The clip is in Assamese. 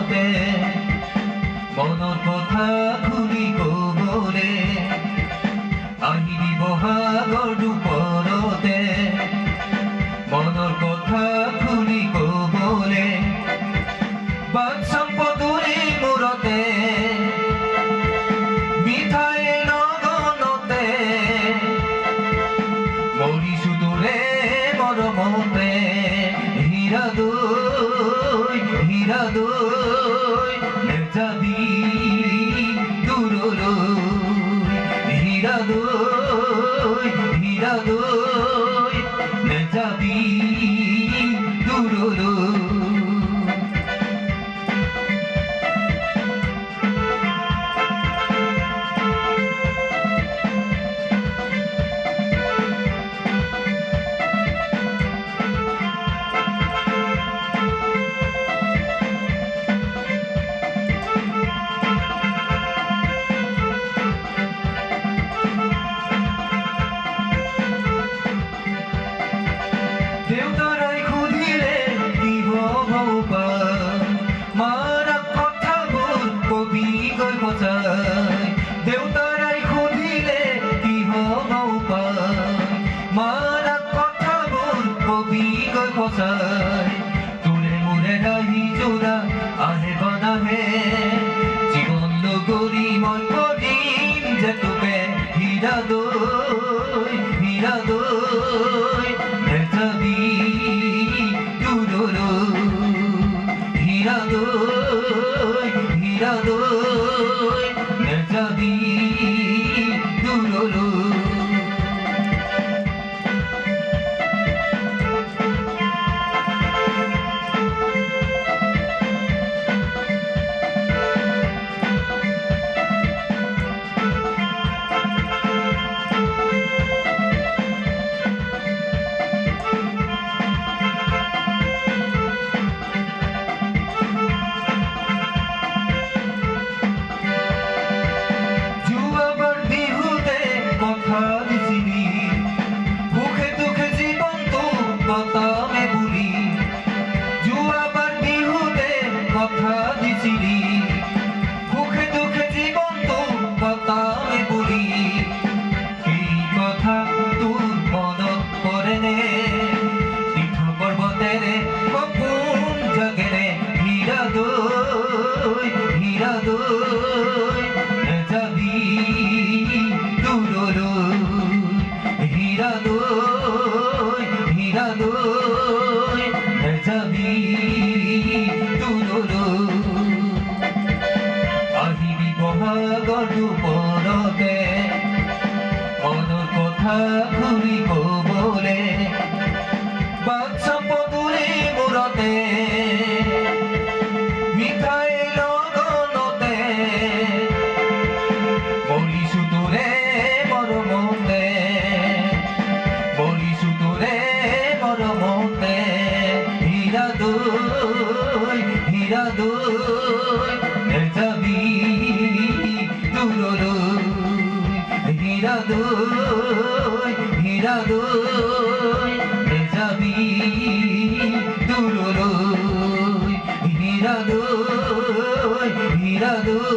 মনতে মনৰ কথা খুলি কবলে আহিবি বহাগৰ দুপৰতে মনৰ কথা খুলি কবলে বাট সম্পদৰে মূৰতে মিঠাই লগনতে মৰিছো তোৰে মৰমতে হীৰা দৈ নেযাবি দূৰলৈ হীৰা দৈ নেযাবি দূৰলৈ দেউতাৰাই সুধিলে কি হব মাৰ কথাবোৰ কবি গৈ বজাই দেউতাৰাই সুধিলে কি হব মাৰ কথাবোৰ কবি গৈ বজাই তোৰে মোৰে ৰাহি যোৰা আহে বনাহে জীৱন লগৰী মই কৰিম যে তোকে হীৰা দৈ নেযাবি দূৰলৈ হীৰা দৈ নেযাবি দূৰলৈ যোৱাবাৰ বিহুতে কথা দিছিলি সুখে দুখে জীৱনটো কটামে বুলি সেই কথা তোৰ মনত পৰেনে তীৰ্থ পৰ্বতেৰে সপোন জাগেৰে হীৰা দৈ নেযাবি দূৰলৈ হীৰা দৈ নেযাবি দূৰলৈ আহিবি বহাগৰ দুপৰতে মনৰ কথা ঘূৰি কবলে বাট সম্পদৰে মূৰতে মিঠাই লগনতে মৰিছো তোৰে মৰমতে হীৰা দৈ নেযাবি দূৰলৈ হীৰা দৈ নেযাবি দূৰলৈ হীৰা দৈ